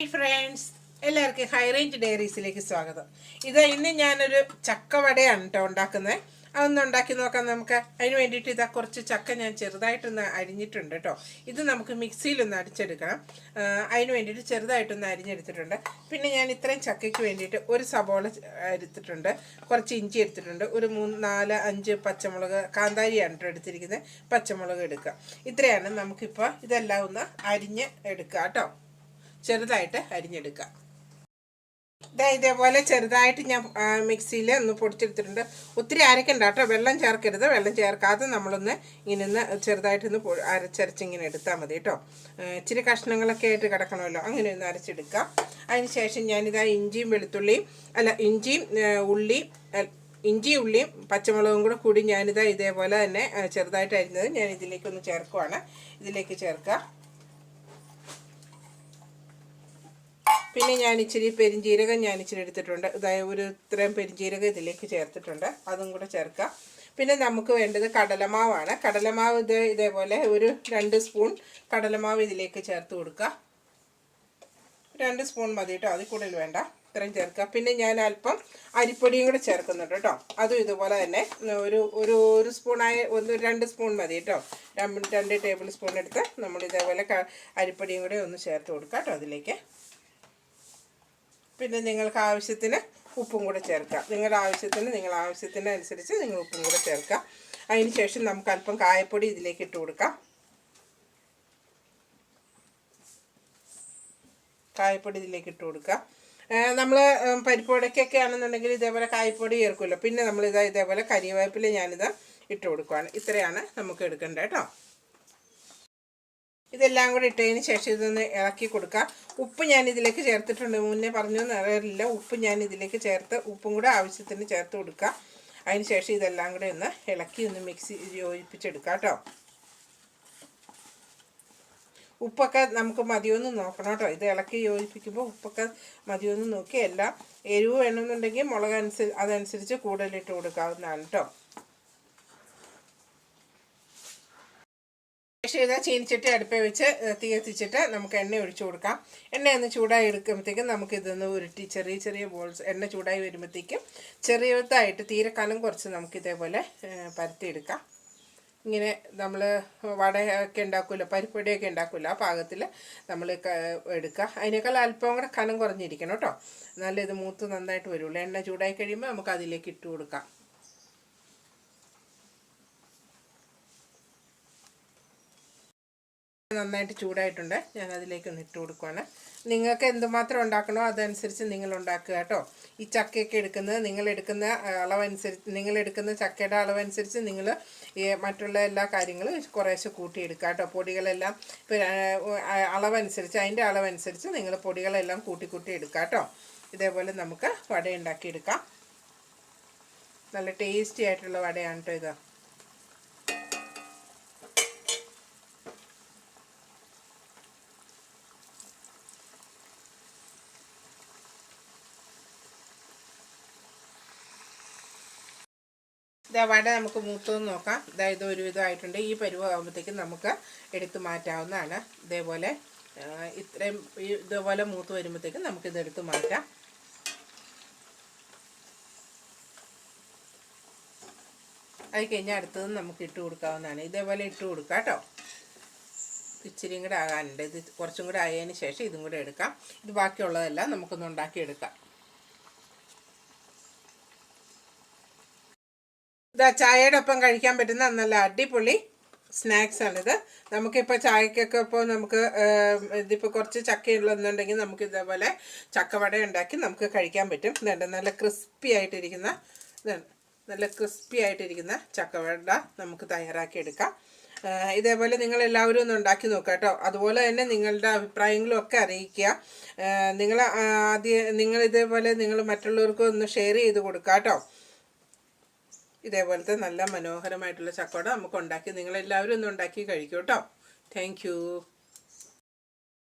Hi friends, എല്ലാവർക്കും high range ഡയറീസിലേക്ക് സ്വാഗതം. ഇന്ന് ഞാനൊരു ചക്കവടയാണ് കേട്ടോ ഉണ്ടാക്കുന്നത്. അതൊന്ന് ഉണ്ടാക്കി നോക്കാം നമുക്ക്. അതിന് വേണ്ടിയിട്ട് കുറച്ച് ചക്ക ഞാൻ ചെറുതായിട്ടൊന്ന് അരിഞ്ഞിട്ടുണ്ട് കേട്ടോ. ഇത് നമുക്ക് മിക്സിയിലൊന്ന് അടിച്ചെടുക്കണം. അതിന് വേണ്ടിയിട്ട് ചെറുതായിട്ടൊന്ന് അരിഞ്ഞെടുത്തിട്ടുണ്ട്. പിന്നെ ഞാൻ ഇത്രയും ചക്കയ്ക്ക് വേണ്ടിയിട്ട് ഒരു സബോള എടുത്തിട്ടുണ്ട്, കുറച്ച് ഇഞ്ചി എടുത്തിട്ടുണ്ട്, ഒരു 3, 4, 5 പച്ചമുളക്, കാന്താരിയാണ് കേട്ടോ എടുത്തിരിക്കുന്നത്. പച്ചമുളക് എടുക്കുക. ഇത്രയാണ്. നമുക്കിപ്പോൾ ഇതെല്ലാം ഒന്ന് അരിഞ്ഞ് എടുക്കുക കേട്ടോ. ചെറുതായിട്ട് അരിഞ്ഞെടുക്കുക. ഇതേപോലെ ചെറുതായിട്ട് ഞാൻ മിക്സിയിൽ ഒന്ന് പൊടിച്ചെടുത്തിട്ടുണ്ട്. ഒത്തിരി അരക്കണ്ട കേട്ടോ, വെള്ളം ചേർക്കരുത്. വെള്ളം ചേർക്കാതെ നമ്മളൊന്ന് ഇങ്ങനെ ചെറുതായിട്ടൊന്ന് അരച്ചരച്ചിങ്ങനെ എടുത്താൽ മതി കേട്ടോ. ഇച്ചിരി കഷ്ണങ്ങളൊക്കെ ആയിട്ട് കിടക്കണമല്ലോ, അങ്ങനെ ഒന്ന് അരച്ചെടുക്കാം. അതിന് ശേഷം ഞാനിതാ ഇഞ്ചിയും വെളുത്തുള്ളിയും ഉള്ളിയും പച്ചമുളകും കൂടി ഞാനിതാ ഇതേപോലെ തന്നെ ചെറുതായിട്ട് അരിഞ്ഞത് ഞാൻ ഇതിലേക്കൊന്ന് ചേർക്കുവാണ്. ഇതിലേക്ക് ചേർക്കുക. പിന്നെ ഞാൻ ഇച്ചിരി പെരിഞ്ജീരകം എടുത്തിട്ടുണ്ട്. അതായത് ഇത്രയും പെരിഞ്ജീരകം ഇതിലേക്ക് ചേർത്തിട്ടുണ്ട്, അതും കൂടെ ചേർക്കാം. പിന്നെ നമുക്ക് വേണ്ടത് കടലമാവാണ്. കടലമാവ് ഇതേപോലെ ഒരു 2 സ്പൂൺ കടലമാവ് ഇതിലേക്ക് ചേർത്ത് കൊടുക്കുക. 2 സ്പൂൺ മതി കേട്ടോ, അതിൽ കൂടുതൽ വേണ്ട, ഇത്രയും ചേർക്കുക. പിന്നെ ഞാൻ അല്പം അരിപ്പൊടിയും കൂടെ ചേർക്കുന്നുണ്ട് കേട്ടോ. അതും ഇതുപോലെ തന്നെ ഒരു സ്പൂണായ 2 സ്പൂൺ മതി കേട്ടോ. 2 ടേബിൾ സ്പൂൺ എടുത്ത് നമ്മൾ ഇതേപോലെ അരിപ്പൊടിയും കൂടെ ഒന്ന് ചേർത്ത് കൊടുക്കുക കേട്ടോ അതിലേക്ക്. പിന്നെ നിങ്ങൾക്ക് ആവശ്യത്തിന് ഉപ്പും കൂടെ ചേർക്കാം. നിങ്ങളുടെ ആവശ്യത്തിന് അനുസരിച്ച് നിങ്ങൾ ഉപ്പും കൂടെ ചേർക്കാം. അതിന് ശേഷം നമുക്ക് അല്പം കായപ്പൊടി ഇതിലേക്ക് ഇട്ട് കൊടുക്കാം. കായപ്പൊടി ഇതിലേക്ക് ഇട്ട് കൊടുക്കാം. നമ്മൾ പരിപ്പുവടക്കൊക്കെ ആണെന്നുണ്ടെങ്കിൽ ഇതേപോലെ കായപ്പൊടി ചേർക്കുമല്ലോ. പിന്നെ ഇതേപോലെ കരിവേപ്പില ഞാനിത് ഇട്ട് കൊടുക്കുകയാണ്. ഇത്രയാണ് നമുക്ക് എടുക്കേണ്ടത് കേട്ടോ. ഇതെല്ലാം കൂടി ഇട്ടതിന് ശേഷം ഇതൊന്ന് ഇളക്കി കൊടുക്കാം. ഉപ്പ് ഞാൻ ഇതിലേക്ക് ചേർത്തിട്ടുണ്ട്, മുന്നേ പറഞ്ഞൊന്നും അറിയില്ല. ഉപ്പ് ഞാൻ ഇതിലേക്ക് ഉപ്പും കൂടെ ആവശ്യത്തിന് ചേർത്ത് കൊടുക്കുക. അതിന് ശേഷം ഇതെല്ലാം കൂടെ ഒന്ന് ഇളക്കി ഒന്ന് മിക്സ് യോജിപ്പിച്ചെടുക്കാം കേട്ടോ. ഉപ്പൊക്കെ നമുക്ക് മതിയൊന്ന് നോക്കണം കേട്ടോ. ഇത് ഇളക്കി യോജിപ്പിക്കുമ്പോൾ ഉപ്പൊക്കെ മതിയൊന്ന് നോക്കി, എല്ലാം എരിവ് വേണമെന്നുണ്ടെങ്കിൽ മുളക് അതനുസരിച്ച് കൂടുതലിട്ട് കൊടുക്കാവുന്നതാണ് കേട്ടോ. ശേഷം ചീനിച്ചട്ടി അടുപ്പേ വെച്ച് തീ കത്തിച്ചിട്ട് നമുക്ക് എണ്ണ ഒഴിച്ചു കൊടുക്കാം. എണ്ണ ഒന്ന് ചൂടായി എടുക്കുമ്പോഴത്തേക്കും നമുക്കിതൊന്ന് ഉരുട്ടി ചെറിയ ബോൾസ്, എണ്ണ ചൂടായി വരുമ്പോഴത്തേക്കും ചെറിയതായിട്ട് തീരെ കനം കുറച്ച് നമുക്കിതേപോലെ പരത്തിയെടുക്കാം. ഇങ്ങനെ നമ്മൾ വടയൊക്കെ ഉണ്ടാക്കുമല്ലോ, പരിപ്പൊടിയൊക്കെ ഉണ്ടാക്കുമല്ലോ, ആ പാകത്തിൽ നമ്മൾ എടുക്കുക. അതിനേക്കാൾ അല്പം കൂടെ കനം കുറഞ്ഞിരിക്കണം കേട്ടോ, നല്ല ഇത് മൂത്ത് നന്നായിട്ട് വരുള്ളൂ. എണ്ണ ചൂടായി കഴിയുമ്പോൾ നമുക്ക് അതിലേക്ക് ഇട്ട് കൊടുക്കാം. നന്നായിട്ട് ചൂടായിട്ടുണ്ട്, ഞാൻ അതിലേക്കൊന്ന് ഇട്ട് കൊടുക്കുകയാണ്. നിങ്ങൾക്ക് എന്തുമാത്രം ഉണ്ടാക്കണോ അതനുസരിച്ച് നിങ്ങൾ ഉണ്ടാക്കുക കേട്ടോ. ഈ ചക്കയൊക്കെ എടുക്കുന്നത് നിങ്ങളെടുക്കുന്ന ചക്കയുടെ അളവനുസരിച്ച് നിങ്ങൾ മറ്റുള്ള എല്ലാ കാര്യങ്ങളും കുറേശ്ശെ കൂട്ടിയെടുക്കുക കേട്ടോ. പൊടികളെല്ലാം അതിൻ്റെ അളവനുസരിച്ച് നിങ്ങൾ പൊടികളെല്ലാം കൂട്ടി എടുക്കുക കേട്ടോ. ഇതേപോലെ നമുക്ക് വട ഉണ്ടാക്കിയെടുക്കാം. നല്ല ടേസ്റ്റി ആയിട്ടുള്ള വടയാണ് കേട്ടോ ഇത്. വട നമുക്ക് മൂത്തൊന്ന് നോക്കാം. ഇതായത് ഒരുവിധമായിട്ടുണ്ട്. ഈ പരുവമാകുമ്പോഴത്തേക്കും നമുക്ക് എടുത്ത് മാറ്റാവുന്നതാണ്. ഇതേപോലെ മൂത്ത് വരുമ്പോഴത്തേക്കും നമുക്കിത് എടുത്ത് മാറ്റാം. അത് കഴിഞ്ഞാൽ അടുത്തത് നമുക്ക് ഇട്ട് കൊടുക്കാവുന്നതാണ്. ഇതേപോലെ ഇട്ട് കൊടുക്കാം കേട്ടോ. ഇച്ചിരിയും കൂടെ ആകാനുണ്ട്. ഇത് കുറച്ചും കൂടെ ആയതിന് ശേഷം ഇതും കൂടെ എടുക്കാം. ഇത് ബാക്കിയുള്ളതെല്ലാം നമുക്കൊന്ന് ഉണ്ടാക്കിയെടുക്കാം. ചായയുടെ ഒപ്പം കഴിക്കാൻ പറ്റുന്ന നല്ല അടിപൊളി സ്നാക്സാണിത്. നമുക്കിപ്പോൾ ചായക്കൊക്കെ നമുക്ക് ഇതിപ്പോൾ കുറച്ച് ചക്കയുള്ളതെന്നുണ്ടെങ്കിൽ നമുക്ക് ഇതേപോലെ ചക്കവട ഉണ്ടാക്കി നമുക്ക് കഴിക്കാൻ പറ്റും. ഇതുണ്ട് നല്ല ക്രിസ്പി ആയിട്ടിരിക്കുന്ന ചക്കവട നമുക്ക് തയ്യാറാക്കി എടുക്കാം. ഇതേപോലെ നിങ്ങളെല്ലാവരും ഒന്ന് ഉണ്ടാക്കി നോക്കുക കേട്ടോ. അതുപോലെ തന്നെ നിങ്ങളുടെ അഭിപ്രായങ്ങളും ഒക്കെ അറിയിക്കുക. നിങ്ങളിതേപോലെ നിങ്ങൾ മറ്റുള്ളവർക്ക് ഒന്ന് ഷെയർ ചെയ്ത് കൊടുക്കുക കേട്ടോ. ഇതേപോലത്തെ നല്ല മനോഹരമായിട്ടുള്ള ചക്കവട നമുക്ക് ഉണ്ടാക്കി നിങ്ങളെല്ലാവരും ഒന്ന് ഉണ്ടാക്കി കഴിക്കൂ കേട്ടോ. Thank you.